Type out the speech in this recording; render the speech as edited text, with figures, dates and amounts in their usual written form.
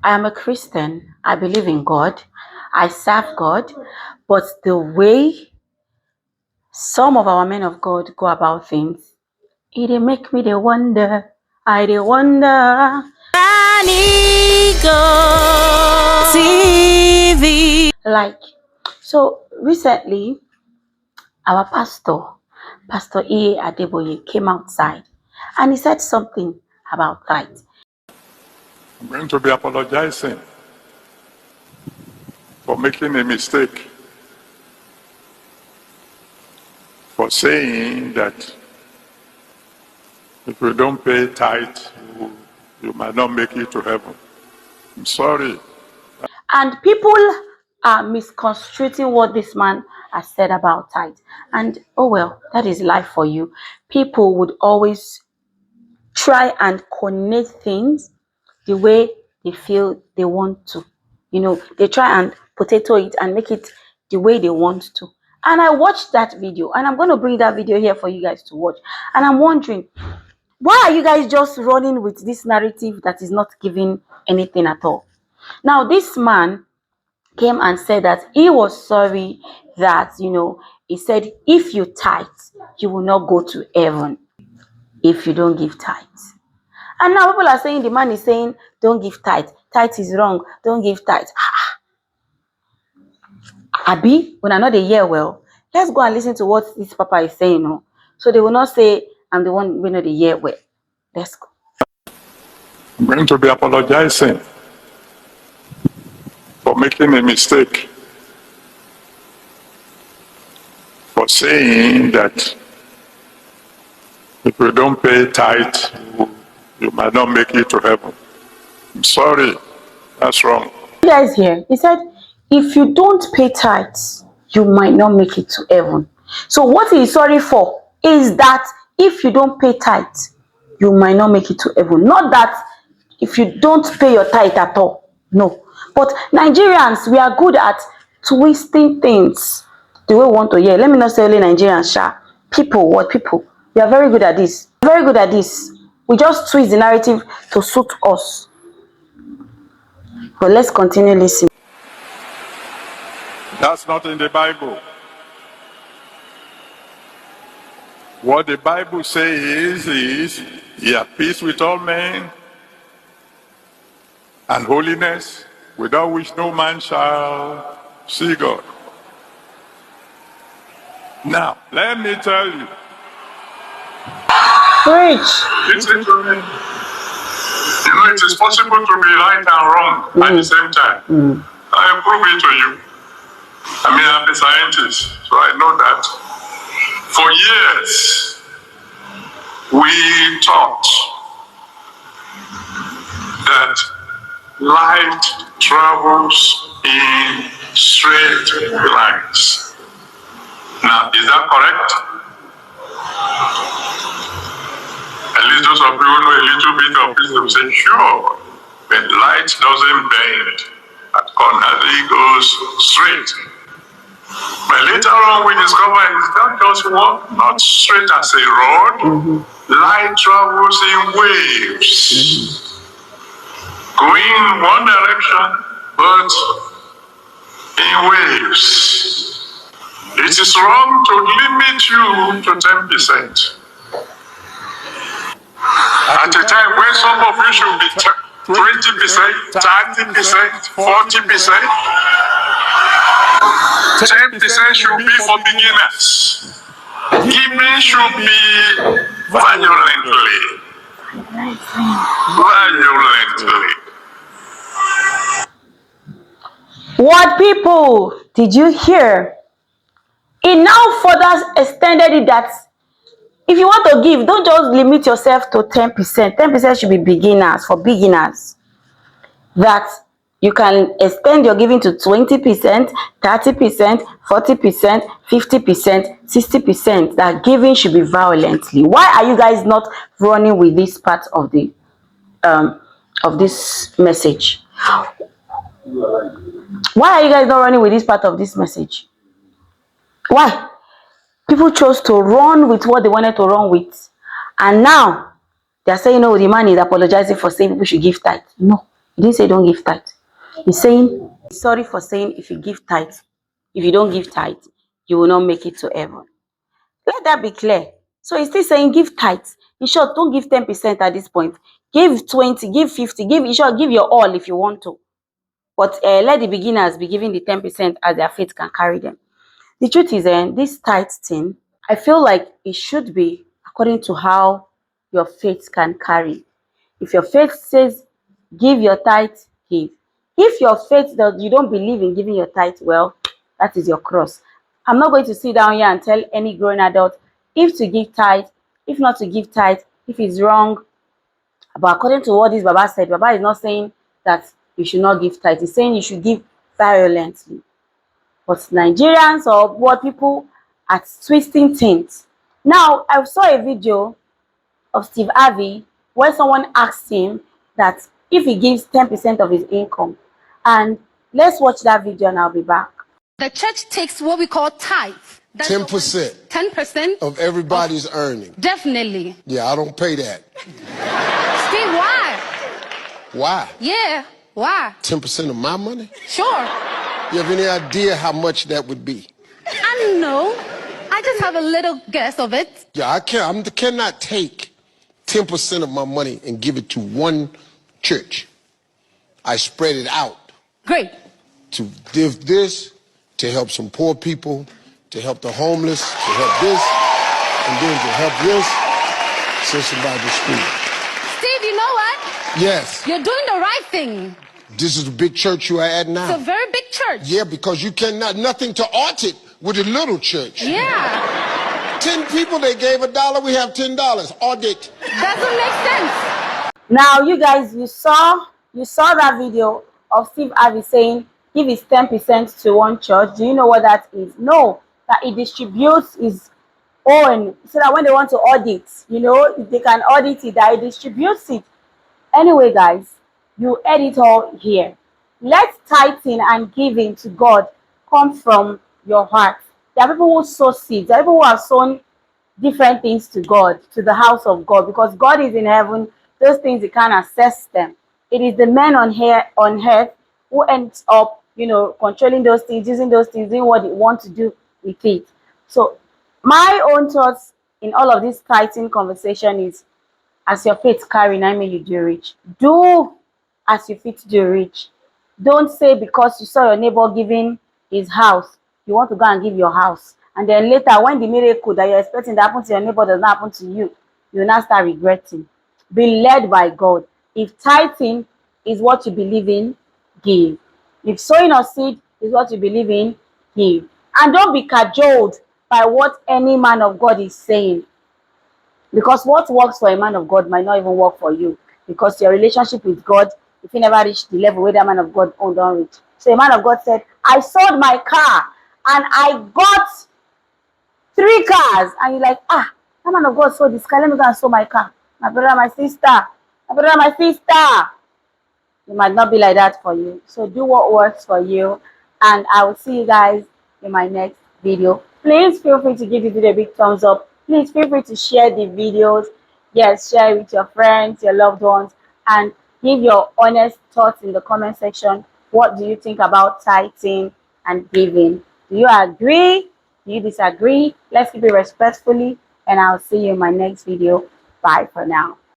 I am a Christian. I believe in God. I serve God. But the way some of our men of God go about things, it dey make me dey wonder. I dey wonder. TV. Like, so recently, our Pastor E. Adeboye, came outside and he said something about tithe. I'm going to be apologizing for making a mistake, for saying that if you don't pay tithe, you might not make it to heaven. I'm sorry. And people are misconstruing what this man has said about tithe. And oh well, that is life for you. People would always try and connect things the way they feel they want to. You know, they try and potato it and make it the way they want to. And I watched that video, and I'm going to bring that video here for you guys to watch. And I'm wondering, why are you guys just running with this narrative that is not giving anything at all? Now, this man came and said that he was sorry that, he said, if you tithe, you will not go to heaven if you don't give tithe. And now people are saying, the man is saying, don't give tithe. Tithe is wrong. Don't give tithe. Abi, when I know they hear well, let's go and listen to what this papa is saying. No? So they will not say, I'm the one we know they hear well. Let's go. I'm going to be apologizing for making a mistake, for saying that if you don't pay tithe, you might not make it to heaven. I'm sorry. That's wrong. You guys hear? He said, if you don't pay tithes, you might not make it to heaven. So what he is sorry for is that if you don't pay tithes, you might not make it to heaven. Not that if you don't pay your tithe at all. No. But Nigerians, we are good at twisting things the way we want to hear. Let me not say only Nigerians, sha. People, what people? We are very good at this. Very good at this. We just twist the narrative to suit us. But let's continue listening. That's not in the Bible. What the Bible says is, ye have peace with all men, and holiness, without which no man shall see God. Now, let me tell you. Preach. Listen to me. You know, it is possible to be right and wrong at the same time. I prove it to you. I mean, I'm a scientist, so I know that. For years, we taught that light travels in straight lines. Now, is that correct? At least those of you who know a little bit of this will say, sure, but light doesn't bend at corners, it goes straight. But later on we discover it's not just one, not straight as a rod. Light travels in waves, going one direction, but in waves. It is wrong to limit you to 10%. At a time when some of you should be 20%, 30%, 40%, 10% should be for beginners. Giving should be violently. What people did you hear? It now further extended it that if you want to give, don't just limit yourself to 10%. 10% should be beginners, for beginners. That you can extend your giving to 20%, 30%, 40%, 50%, 60%. That giving should be violently. Why are you guys not running with this part of the of this message? Why are you guys not running with this part of this message? Why? People chose to run with what they wanted to run with. And now, They're saying, oh, the man is apologizing for saying people should give tithe. No, he didn't say don't give tithe. He's saying sorry for saying if you give tithe, if you don't give tithe, you will not make it to heaven. Let that be clear. So he's still saying give tithe. In short, don't give 10% at this point. Give 20, give 50, give, in short, give your all if you want to. But let the beginners be giving the 10% as their faith can carry them. The truth is, this tithe thing, I feel like it should be according to how your faith can carry. If your faith says give your tithe, give. If your faith that you don't believe in giving your tithe, well, that is your cross. I'm not going to sit down here and tell any grown adult if to give tithe, if not to give tithe, if it's wrong. But according to what this Baba said, Baba is not saying that you should not give tithe. He's saying you should give violently. But Nigerians or what people are twisting things. Now, I saw a video of Steve Harvey where someone asked him that if he gives 10% of his income. And let's watch that video and I'll be back. The church takes what we call tithe. 10%. 10% of everybody's earning. Definitely. Yeah, I don't pay that. Steve, why? Why? Yeah, why? 10% of my money? Sure. You have any idea how much that would be? I don't know. I just have a little guess of it. Yeah, I cannot take 10% of my money and give it to one church. I spread it out. Great. To give this, to help some poor people, to help the homeless, to help this, and then to help this, send somebody to school. Steve, you know what? Yes. You're doing the right thing. This is the big church you are at now. It's a very big church. Yeah, because you cannot, nothing to audit with a little church. Yeah. 10 people, they gave $1, we have $10. Audit. Doesn't make sense. Now, you guys, you saw that video of Steve Harvey saying give his 10% to one church. Do you know what that is? No, that he distributes his own so that when they want to audit, you know, if they can audit it, that he distributes it. Anyway, guys, you heard it all here. Let tithing and giving to God come from your heart. There are people who sow seeds. There are people who have sown different things to God, to the house of God, because God is in heaven. Those things, you can't access them. It is the men on earth who ends up, you know, controlling those things, using those things, doing what they want to do with it. So my own thoughts in all of this tithing conversation is, as your faith carry, I mean you do rich. Do as you fit do rich. Don't say because you saw your neighbor giving his house, you want to go and give your house. And then later, when the miracle that you're expecting to happen to your neighbor does not happen to you, you will now start regretting. Be led by God. If tithing is what you believe in, give. If sowing a seed is what you believe in, give. And don't be cajoled by what any man of God is saying. Because what works for a man of God might not even work for you. Because your relationship with God, if you never reach the level where that man of God don't reach. So a man of God said, I sold my car and I got 3 cars. And you're like, that man of God sold this car. Let me go and sell my car. My brother, my sister. My brother, my sister. It might not be like that for you. So do what works for you. And I will see you guys in my next video. Please feel free to give this video a big thumbs up. Please feel free to share the videos. Yes, share it with your friends, your loved ones. And give your honest thoughts in the comment section. What do you think about tithing and giving? Do you agree? Do you disagree? Let's keep it respectfully. And I'll see you in my next video. Bye for now.